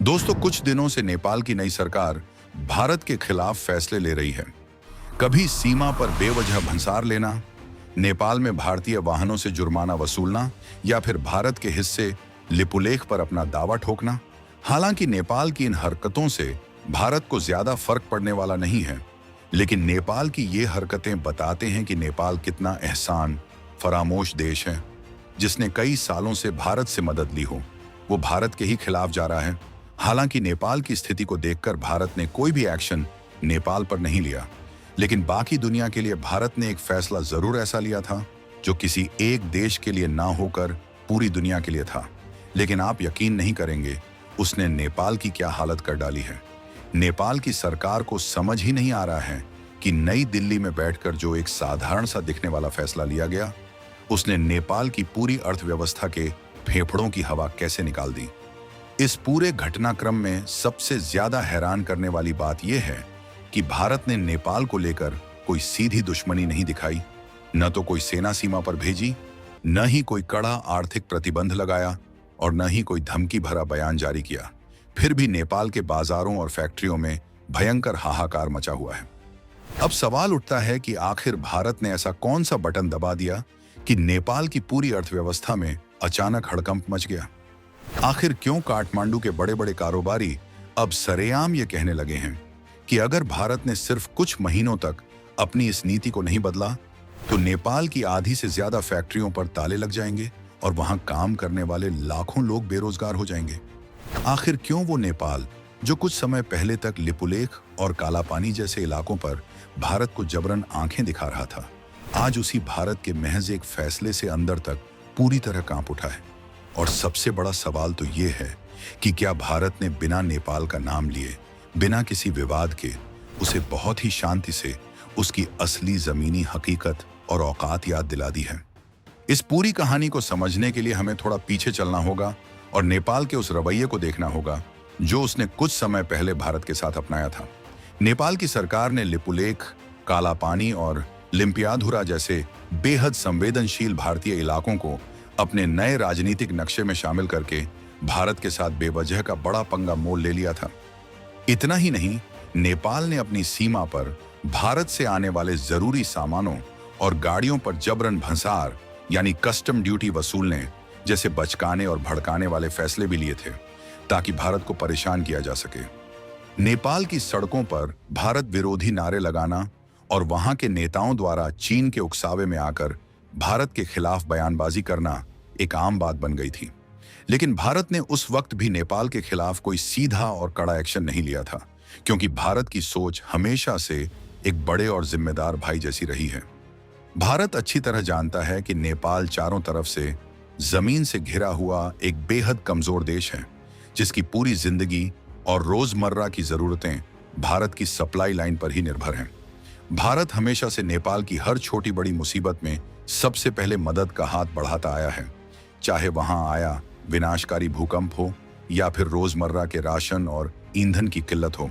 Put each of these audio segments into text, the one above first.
दोस्तों, कुछ दिनों से नेपाल की नई सरकार भारत के खिलाफ फैसले ले रही है। कभी सीमा पर बेवजह भंसार लेना, नेपाल में भारतीय वाहनों से जुर्माना वसूलना या फिर भारत के हिस्से लिपुलेख पर अपना दावा ठोकना। हालांकि नेपाल की इन हरकतों से भारत को ज्यादा फर्क पड़ने वाला नहीं है, लेकिन नेपाल की ये हरकतें बताते हैं कि नेपाल कितना एहसान फरामोश देश है, जिसने कई सालों से भारत से मदद ली हो। वो भारत के ही खिलाफ जा रहा है। हालांकि नेपाल की स्थिति को देखकर भारत ने कोई भी एक्शन नेपाल पर नहीं लिया, लेकिन बाकी दुनिया के लिए भारत ने एक फैसला जरूर ऐसा लिया था जो किसी एक देश के लिए ना होकर पूरी दुनिया के लिए था। लेकिन आप यकीन नहीं करेंगे, उसने नेपाल की क्या हालत कर डाली है। नेपाल की सरकार को समझ ही नहीं आ रहा है कि नई दिल्ली में बैठकर जो एक साधारण सा दिखने वाला फैसला लिया गया, उसने नेपाल की पूरी अर्थव्यवस्था के फेफड़ों की हवा कैसे निकाल दी। इस पूरे घटनाक्रम में सबसे ज्यादा हैरान करने वाली बात यह है कि भारत ने नेपाल को लेकर कोई सीधी दुश्मनी नहीं दिखाई, न तो कोई सेना सीमा पर भेजी, न ही कोई कड़ा आर्थिक प्रतिबंध लगाया और न ही कोई धमकी भरा बयान जारी किया। फिर भी नेपाल के बाजारों और फैक्ट्रियों में भयंकर हाहाकार मचा हुआ है। अब सवाल उठता है कि आखिर भारत ने ऐसा कौन सा बटन दबा दिया कि नेपाल की पूरी अर्थव्यवस्था में अचानक हड़कंप मच गया। आखिर क्यों काठमांडू के बड़े बड़े कारोबारी अब सरेआम ये कहने लगे हैं कि अगर भारत ने सिर्फ कुछ महीनों तक अपनी इस नीति को नहीं बदला तो नेपाल की आधी से ज्यादा फैक्ट्रियों पर ताले लग जाएंगे और वहां काम करने वाले लाखों लोग बेरोजगार हो जाएंगे। आखिर क्यों वो नेपाल, जो कुछ समय पहले तक लिपुलेख और कालापानी जैसे इलाकों पर भारत को जबरन आंखें दिखा रहा था, आज उसी भारत के महज एक फैसले से अंदर तक पूरी तरह कांप उठा है। और सबसे बड़ा सवाल तो ये है कि क्या भारत ने बिना नेपाल का नाम लिए, बिना किसी विवाद के, उसे बहुत ही शांति से उसकी असली जमीनी हकीकत और औकात याद दिला दी है। इस पूरी कहानी को समझने के लिए हमें थोड़ा पीछे चलना होगा और नेपाल के उस रवैये को देखना होगा जो उसने कुछ समय पहले भारत के साथ अपनाया था। नेपाल की सरकार ने लिपुलेख, कालापानी और लिम्पियाधुरा जैसे बेहद संवेदनशील भारतीय इलाकों को अपने नए राजनीतिक नक्शे में शामिल करके भारत के साथ बेवजह का बड़ा पंगा मोल ले लिया था। इतना ही नहीं, नेपाल ने अपनी सीमा पर भारत से आने वाले जरूरी सामानों और गाड़ियों पर जबरन भंसार यानी कस्टम ड्यूटी वसूलने जैसे बचकाने और भड़काने वाले फैसले भी लिए थे ताकि भारत को परेशान किया जा सके। नेपाल की सड़कों पर भारत विरोधी नारे लगाना और वहां के नेताओं द्वारा चीन के उकसावे में आकर भारत के खिलाफ बयानबाजी करना एक आम बात बन गई थी। लेकिन भारत ने उस वक्त भी नेपाल के खिलाफ कोई सीधा और कड़ा एक्शन नहीं लिया था, क्योंकि भारत की सोच हमेशा से एक बड़े और जिम्मेदार भाई जैसी रही है। भारत अच्छी तरह जानता है कि नेपाल चारों तरफ से जमीन से घिरा हुआ एक बेहद कमजोर देश है, जिसकी पूरी जिंदगी और रोजमर्रा की जरूरतें भारत की सप्लाई लाइन पर ही निर्भर हैं। भारत हमेशा से नेपाल की हर छोटी बड़ी मुसीबत में सबसे पहले मदद का हाथ बढ़ाता आया है, चाहे वहां आया विनाशकारी भूकंप हो या फिर रोजमर्रा के राशन और ईंधन की किल्लत हो।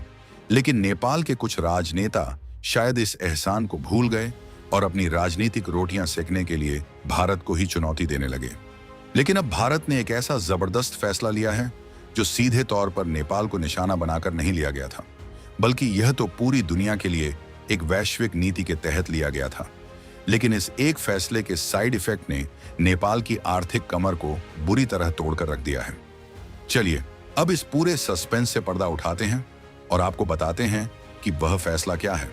लेकिन नेपाल के कुछ राजनेता शायद इस एहसान को भूल गए और अपनी राजनीतिक रोटियां सेकने के लिए भारत को ही चुनौती देने लगे। लेकिन अब भारत ने एक ऐसा जबरदस्त फैसला लिया है जो सीधे तौर पर नेपाल को निशाना बनाकर नहीं लिया गया था, बल्कि यह तो पूरी दुनिया के लिए एक वैश्विक नीति के तहत लिया गया था। लेकिन इस एक फैसले के साइड इफेक्ट ने नेपाल की आर्थिक कमर को बुरी तरह तोड़कर रख दिया है। चलिए अब इस पूरे सस्पेंस से पर्दा उठाते हैं और आपको बताते हैं कि वह फैसला क्या है।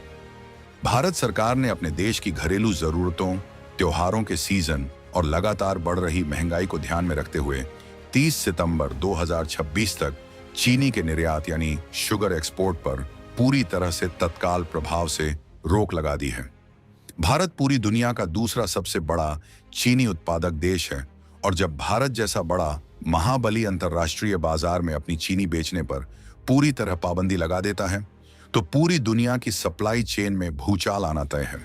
भारत सरकार ने अपने देश की घरेलू जरूरतों, त्योहारों के सीजन और लगातार बढ़ रही महंगाई को ध्यान में रखते हुए 30 सितंबर 2026 तक चीनी के निर्यात यानी शुगर एक्सपोर्ट पर पूरी तरह से तत्काल प्रभाव से रोक लगा दी है। भारत पूरी दुनिया का दूसरा सबसे बड़ा चीनी उत्पादक देश है और जब भारत जैसा बड़ा महाबली अंतर्राष्ट्रीय बाजार में अपनी चीनी बेचने पर पूरी तरह पाबंदी लगा देता है तो पूरी दुनिया की सप्लाई चेन में भूचाल आना तय है।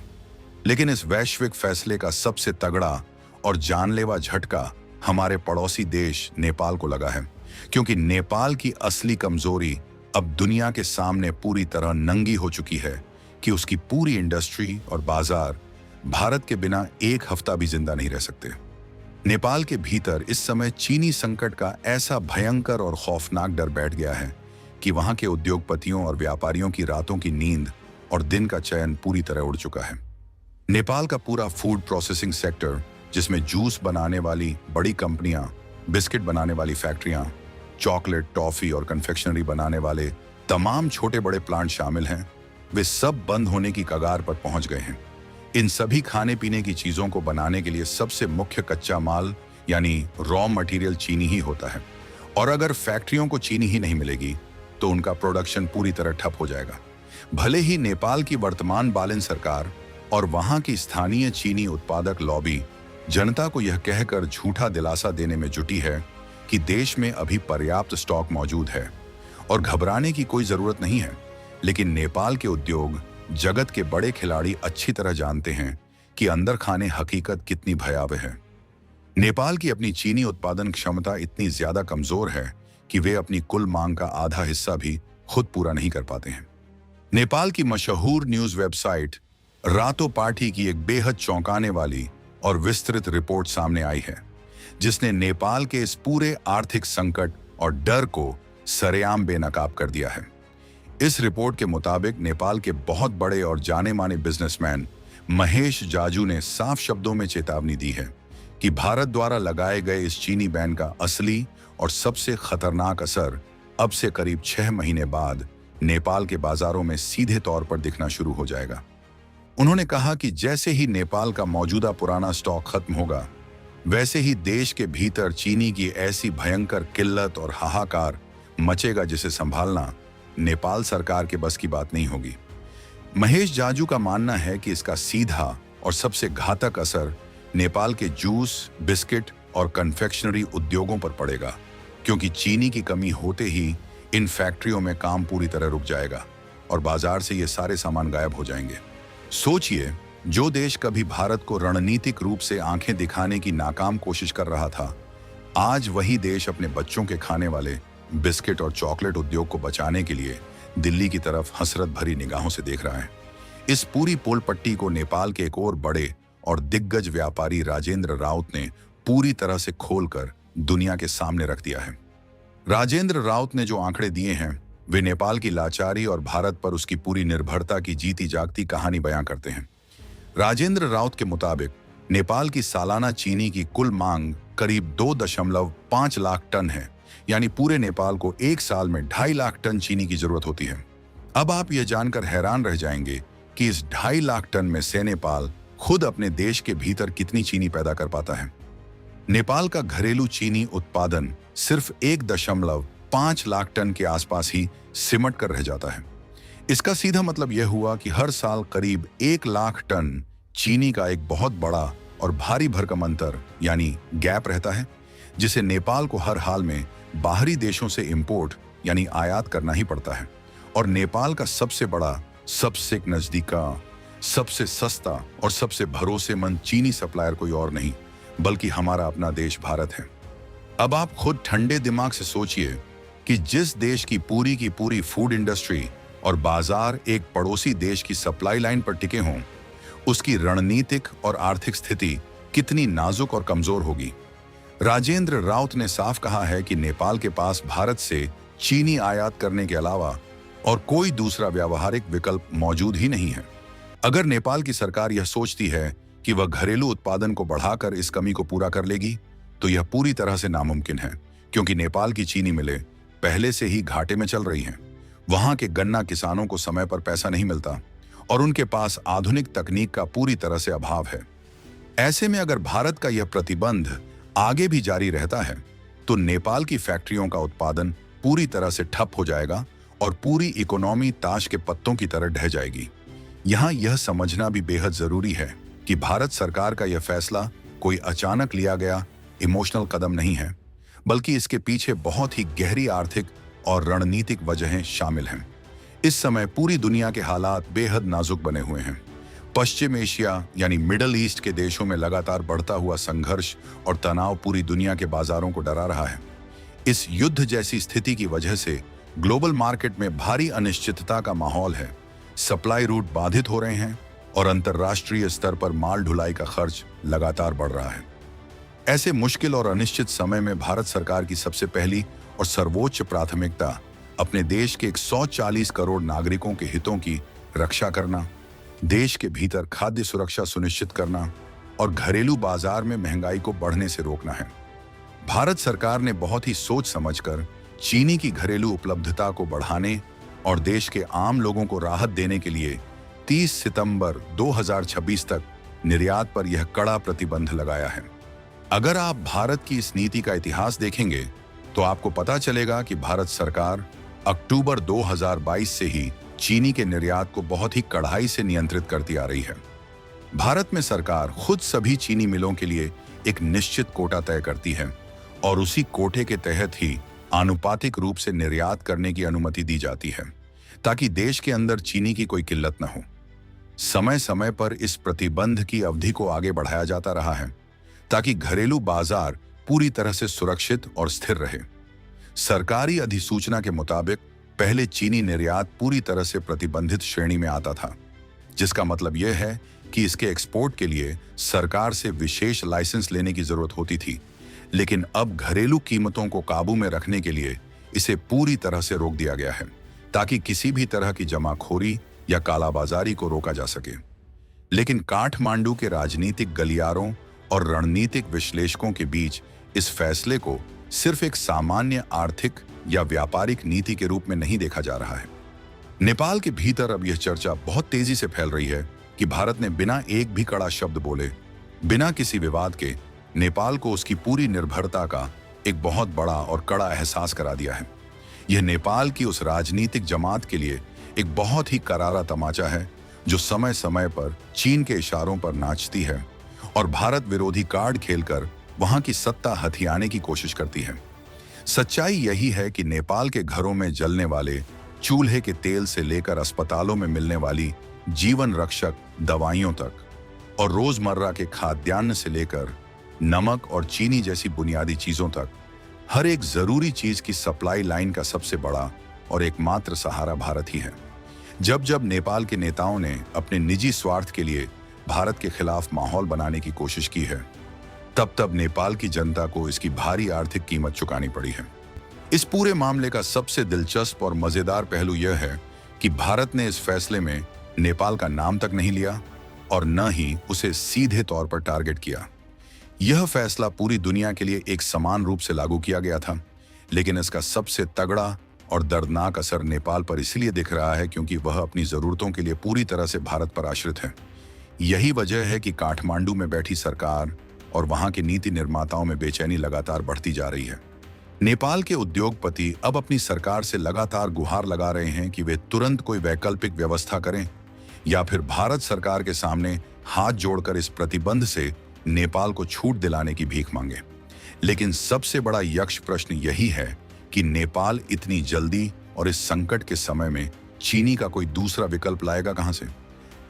लेकिन इस वैश्विक फैसले का सबसे तगड़ा और जानलेवा झटका हमारे पड़ोसी देश नेपाल को लगा है, क्योंकि नेपाल की असली कमजोरी अब दुनिया के सामने पूरी तरह नंगी हो चुकी है कि उसकी पूरी इंडस्ट्री और बाजार भारत के बिना एक हफ्ता भी जिंदा नहीं रह सकते। नेपाल के भीतर इस समय चीनी संकट का ऐसा भयंकर और खौफनाक डर बैठ गया है कि वहां के उद्योगपतियों और व्यापारियों की रातों की नींद और दिन का चयन पूरी तरह उड़ चुका है। नेपाल का पूरा फूड प्रोसेसिंग सेक्टर, जिसमें जूस बनाने वाली बड़ी कंपनियां, बिस्किट बनाने वाली फैक्ट्रियां, चॉकलेट, टॉफी और कन्फेक्शनरी बनाने वाले तमाम छोटे बड़े प्लांट शामिल हैं, वे सब बंद होने की कगार पर पहुंच गए हैं। इन सभी खाने पीने की चीजों को बनाने के लिए सबसे मुख्य कच्चा माल यानी रॉ मटेरियल चीनी ही होता है, और अगर फैक्ट्रियों को चीनी ही नहीं मिलेगी तो उनका प्रोडक्शन पूरी तरह ठप हो जाएगा। भले ही नेपाल की वर्तमान बालिन सरकार और वहां की स्थानीय चीनी उत्पादक लॉबी जनता को यह कहकर झूठा दिलासा देने में जुटी है कि देश में अभी पर्याप्त स्टॉक मौजूद है और घबराने की कोई जरूरत नहीं है, लेकिन नेपाल के उद्योग जगत के बड़े खिलाड़ी अच्छी तरह जानते हैं कि अंदर खाने हकीकत कितनी भयावह है। नेपाल की अपनी चीनी उत्पादन क्षमता इतनी ज्यादा कमजोर है कि वे अपनी कुल मांग का आधा हिस्सा भी खुद पूरा नहीं कर पाते हैं। नेपाल की मशहूर न्यूज वेबसाइट रातो पार्टी की एक बेहद चौंकाने वाली और विस्तृत रिपोर्ट सामने आई है, जिसने नेपाल के इस पूरे आर्थिक संकट और डर को सरेआम बेनकाब कर दिया है। इस रिपोर्ट के मुताबिक नेपाल के बहुत बड़े और जाने माने बिजनेसमैन महेश जाजू ने साफ शब्दों में चेतावनी दी है कि भारत द्वारा लगाए गए इस चीनी बैन का असली और सबसे खतरनाक असर अब से करीब 6 महीने बाद नेपाल के बाजारों में सीधे तौर पर दिखना शुरू हो जाएगा। उन्होंने कहा कि जैसे ही नेपाल का मौजूदा पुराना स्टॉक खत्म होगा, वैसे ही देश के भीतर चीनी की ऐसी भयंकर किल्लत और हाहाकार मचेगा जिसे संभालना नेपाल सरकार के बस की बात नहीं होगी। महेश जाजू का मानना है कि इसका सीधा और सबसे घातक असर नेपाल के जूस, बिस्किट और कन्फेक्शनरी उद्योगों पर पड़ेगा, क्योंकि चीनी की कमी होते ही इन फैक्ट्रियों में काम पूरी तरह रुक जाएगा और बाजार से ये सारे सामान गायब हो जाएंगे। सोचिए, जो देश कभी भारत को रणनीतिक रूप से आंखें दिखाने की नाकाम कोशिश कर रहा था, आज वही देश अपने बच्चों के खाने वाले बिस्किट और चॉकलेट उद्योग को बचाने के लिए दिल्ली की तरफ हसरत भरी निगाहों से देख रहा है। इस पूरी पोल पट्टी को नेपाल के एक और बड़े और दिग्गज व्यापारी राजेंद्र राउत ने पूरी तरह से खोलकर दुनिया के सामने रख दिया है। राजेंद्र राउत ने जो आंकड़े दिए हैं, वे नेपाल की लाचारी और भारत पर उसकी पूरी निर्भरता की जीती जागती कहानी बयां करते हैं। राजेंद्र राउत के मुताबिक नेपाल की सालाना चीनी की कुल मांग करीब 2.5 लाख टन है, यानी पूरे नेपाल को एक साल में 2.5 लाख टन चीनी की जरूरत होती है। अब आप यह जानकर हैरान रह जाएंगे कि इस 2.5 लाख टन में से नेपाल खुद अपने देश के भीतर कितनी चीनी पैदा कर पाता है। नेपाल का घरेलू चीनी उत्पादन सिर्फ 1.5 लाख टन के आसपास ही सिमट कर रह जाता है। इसका सीधा मतलब यह हुआ कि हर साल करीब 1 लाख टन चीनी का एक बहुत बड़ा और भारी भरकम अंतर यानी गैप रहता है, जिसे नेपाल को हर हाल में बाहरी देशों से इंपोर्ट यानी आयात करना ही पड़ता है। और नेपाल का सबसे बड़ा, सबसे नजदीका, सबसे सस्ता और सबसे भरोसेमंद चीनी सप्लायर कोई और नहीं बल्कि हमारा अपना देश भारत है। अब आप खुद ठंडे दिमाग से सोचिए कि जिस देश की पूरी फूड इंडस्ट्री और बाजार एक पड़ोसी देश की सप्लाई लाइन पर टिके हों, उसकी रणनीतिक और आर्थिक स्थिति कितनी नाजुक और कमजोर होगी। राजेंद्र राउत ने साफ कहा है कि नेपाल के पास भारत से चीनी आयात करने के अलावा और कोई दूसरा व्यावहारिक विकल्प मौजूद ही नहीं है। अगर नेपाल की सरकार यह सोचती है कि वह घरेलू उत्पादन को बढ़ाकर इस कमी को पूरा कर लेगी, तो यह पूरी तरह से नामुमकिन है, क्योंकि नेपाल की चीनी मिलें पहले से ही घाटे में चल रही हैं। वहां के गन्ना किसानों को समय पर पैसा नहीं मिलता और उनके पास आधुनिक तकनीक का पूरी तरह से अभाव है। ऐसे में अगर भारत का यह प्रतिबंध आगे भी जारी रहता है, तो नेपाल की फैक्ट्रियों का उत्पादन पूरी तरह से ठप हो जाएगा और पूरी इकोनॉमी ताश के पत्तों की तरह ढह जाएगी। यहाँ यह समझना भी बेहद जरूरी है कि भारत सरकार का यह फैसला कोई अचानक लिया गया इमोशनल कदम नहीं है, बल्कि इसके पीछे बहुत ही गहरी आर्थिक और रणनीतिक वजहें शामिल हैं। इस समय पूरी दुनिया के हालात बेहद नाजुक बने हुए हैं। पश्चिम एशिया यानी मिडल ईस्ट के देशों में लगातार बढ़ता हुआ संघर्ष और तनाव पूरी दुनिया के बाजारों को डरा रहा है। इस युद्ध जैसी स्थिति की वजह से ग्लोबल मार्केट में भारी अनिश्चितता का माहौल है। सप्लाई रूट बाधित हो रहे हैं और अंतर्राष्ट्रीय स्तर पर माल ढुलाई का खर्च लगातार बढ़ रहा है। ऐसे मुश्किल और अनिश्चित समय में भारत सरकार की सबसे पहली और सर्वोच्च प्राथमिकता अपने देश के 140 करोड़ नागरिकों के हितों की रक्षा करना, देश के भीतर खाद्य सुरक्षा सुनिश्चित करना और घरेलू बाजार में महंगाई को बढ़ने से रोकना है। भारत सरकार ने बहुत ही सोच समझकर चीनी की घरेलू उपलब्धता को बढ़ाने और देश के आम लोगों को राहत देने के लिए 30 सितंबर 2026 तक निर्यात पर यह कड़ा प्रतिबंध लगाया है। अगर आप भारत की इस नीति का इतिहास देखेंगे तो आपको पता चलेगा कि भारत सरकार अक्टूबर 2022 से ही चीनी के निर्यात को बहुत ही कड़ाई से नियंत्रित करती आ रही है। भारत में सरकार खुद सभी चीनी मिलों के लिए एक निश्चित कोटा तय करती है और उसी कोटे के तहत ही आनुपातिक रूप से निर्यात करने की अनुमति दी जाती है ताकि देश के अंदर चीनी की कोई किल्लत न हो। समय समय पर इस प्रतिबंध की अवधि को आगे बढ़ाया जाता रहा है ताकि घरेलू बाजार पूरी तरह से सुरक्षित और स्थिर रहे। सरकारी अधिसूचना के मुताबिक पहले चीनी निर्यात पूरी तरह से प्रतिबंधित श्रेणी में आता था, जिसका मतलब यह है कि इसके एक्सपोर्ट के लिए सरकार से विशेष लाइसेंस लेने की जरूरत होती थी, लेकिन अब घरेलू कीमतों को काबू में रखने के लिए इसे पूरी तरह से रोक दिया गया है ताकि किसी भी तरह की जमाखोरी या कालाबाजारी को रोका जा सके। लेकिन काठमांडू के राजनीतिक गलियारों और रणनीतिक विश्लेषकों के बीच इस फैसले को सिर्फ एक सामान्य आर्थिक या व्यापारिक नीति के रूप में नहीं देखा जा रहा है। नेपाल के भीतर अब यह चर्चा बहुत तेजी से फैल रही है कि भारत ने बिना एक भी कड़ा शब्द बोले, बिना किसी विवाद के नेपाल को उसकी पूरी निर्भरता का एक बहुत बड़ा और कड़ा एहसास करा दिया है। यह नेपाल की उस राजनीतिक जमात के लिए एक बहुत ही करारा तमाचा है जो समय समय पर चीन के इशारों पर नाचती है और भारत विरोधी कार्ड खेलकर वहां की सत्ता हथियाने की कोशिश करती है। सच्चाई यही है कि नेपाल के घरों में जलने वाले चूल्हे के तेल से लेकर अस्पतालों में मिलने वाली जीवन रक्षक दवाइयों तक और रोजमर्रा के खाद्यान्न से लेकर नमक और चीनी जैसी बुनियादी चीजों तक हर एक जरूरी चीज की सप्लाई लाइन का सबसे बड़ा और एकमात्र सहारा भारत ही है। जब जब नेपाल के नेताओं ने अपने निजी स्वार्थ के लिए भारत के खिलाफ माहौल बनाने की कोशिश की है, तब तब नेपाल की जनता को इसकी भारी आर्थिक कीमत चुकानी पड़ी है। इस पूरे मामले का सबसे दिलचस्प और मजेदार पहलू यह है कि भारत ने इस फैसले में नेपाल का नाम तक नहीं लिया और न ही उसे सीधे तौर पर टारगेट किया। यह फैसला पूरी दुनिया के लिए एक समान रूप से लागू किया गया था, लेकिन इसका सबसे तगड़ा और दर्दनाक असर नेपाल पर इसलिए दिख रहा है क्योंकि वह अपनी जरूरतों के लिए पूरी तरह से भारत पर आश्रित है। यही वजह है कि काठमांडू में बैठी सरकार और वहां के नीति निर्माताओं में बेचैनी लगातार बढ़ती जा रही है। नेपाल के उद्योगपति अब अपनी सरकार से लगातार गुहार लगा रहे हैं कि वे तुरंत कोई वैकल्पिक व्यवस्था करें या फिर भारत सरकार के सामने हाथ जोड़कर इस प्रतिबंध से नेपाल को छूट दिलाने की भीख मांगे। लेकिन सबसे बड़ा यक्ष प्रश्न यही है कि नेपाल इतनी जल्दी और इस संकट के समय में चीनी का कोई दूसरा विकल्प लाएगा कहां से?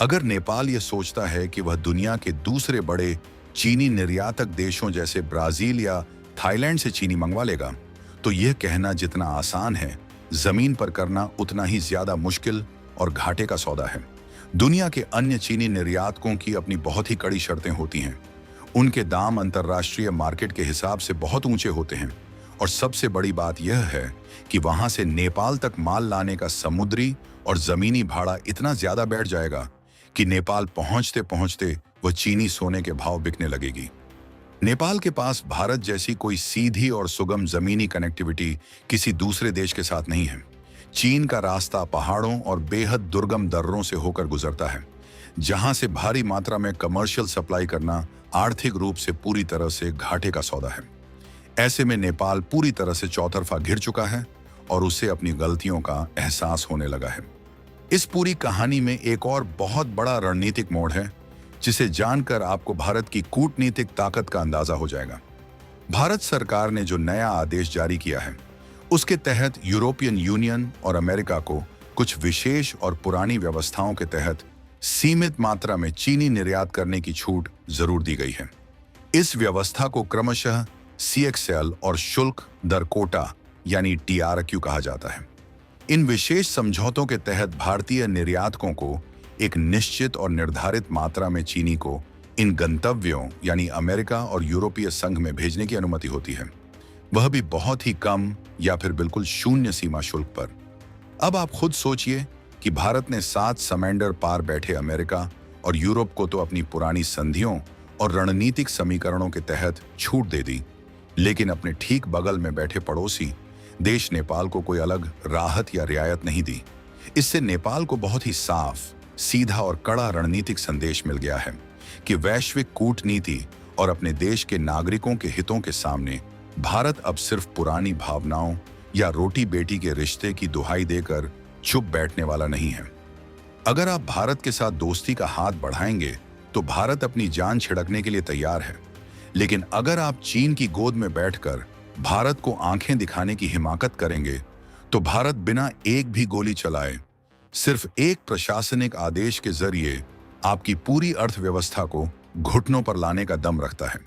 अगर नेपाल यह सोचता है कि वह दुनिया के दूसरे बड़े चीनी निर्यातक देशों जैसे ब्राजील या थाईलैंड से चीनी मंगवा लेगा, तो यह कहना जितना आसान है, जमीन पर करना उतना ही ज्यादा मुश्किल और घाटे का सौदा है। दुनिया के अन्य चीनी निर्यातकों की अपनी बहुत ही कड़ी शर्तें होती हैं। उनके दाम अंतर्राष्ट्रीय मार्केट के हिसाब से बहुत ऊंचे होते हैं और सबसे बड़ी बात यह है कि वहां से नेपाल तक माल लाने का समुद्री और जमीनी भाड़ा इतना ज्यादा बैठ जाएगा कि नेपाल पहुंचते पहुंचते वह चीनी सोने के भाव बिकने लगेगी। नेपाल के पास भारत जैसी कोई सीधी और सुगम जमीनी कनेक्टिविटी किसी दूसरे देश के साथ नहीं है। चीन का रास्ता पहाड़ों और बेहद दुर्गम दर्रों से होकर गुजरता है, जहां से भारी मात्रा में कमर्शियल सप्लाई करना आर्थिक रूप से पूरी तरह से घाटे का सौदा है। ऐसे में नेपाल पूरी तरह से चौतरफा घिर चुका है और उसे अपनी गलतियों का एहसास होने लगा है। इस पूरी कहानी में एक और बहुत बड़ा रणनीतिक मोड़ है जिसे जानकर आपको भारत की कूटनीतिक ताकत का अंदाजा हो जाएगा। भारत सरकार ने जो नया आदेश जारी किया है, उसके तहत यूरोपियन यूनियन और अमेरिका को कुछ विशेष और पुरानी व्यवस्थाओं के तहत सीमित मात्रा में चीनी निर्यात करने की छूट जरूर दी गई है। इस व्यवस्था को क्रमशः CXL और शुल्क दर कोटा यानी TRQ कहा जाता है। इन विशेष समझौतों के तहत भारतीय निर्यातकों को एक निश्चित और निर्धारित मात्रा में चीनी को इन गंतव्यों यानी अमेरिका और यूरोपीय संघ में भेजने की अनुमति होती है, वह भी बहुत ही कम या फिर बिल्कुल शून्य सीमा शुल्क पर। अब आप खुद सोचिए कि भारत ने 7 समंदर पार बैठे अमेरिका और यूरोप को तो अपनी पुरानी संधियों और रणनीतिक समीकरणों के तहत छूट दे दी, लेकिन अपने ठीक बगल में बैठे पड़ोसी देश नेपाल को कोई अलग राहत या रियायत नहीं दी। इससे नेपाल को बहुत ही साफ, सीधा और कड़ा रणनीतिक संदेश मिल गया है कि वैश्विक कूटनीति और अपने देश के नागरिकों के हितों के सामने भारत अब सिर्फ पुरानी भावनाओं या रोटी बेटी के रिश्ते की दुहाई देकर चुप बैठने वाला नहीं है। अगर आप भारत के साथ दोस्ती का हाथ बढ़ाएंगे तो भारत अपनी जान छिड़कने के लिए तैयार है, लेकिन अगर आप चीन की गोद में बैठकर भारत को आंखें दिखाने की हिमाकत करेंगे तो भारत बिना एक भी गोली चलाए सिर्फ एक प्रशासनिक आदेश के जरिए आपकी पूरी अर्थव्यवस्था को घुटनों पर लाने का दम रखता है।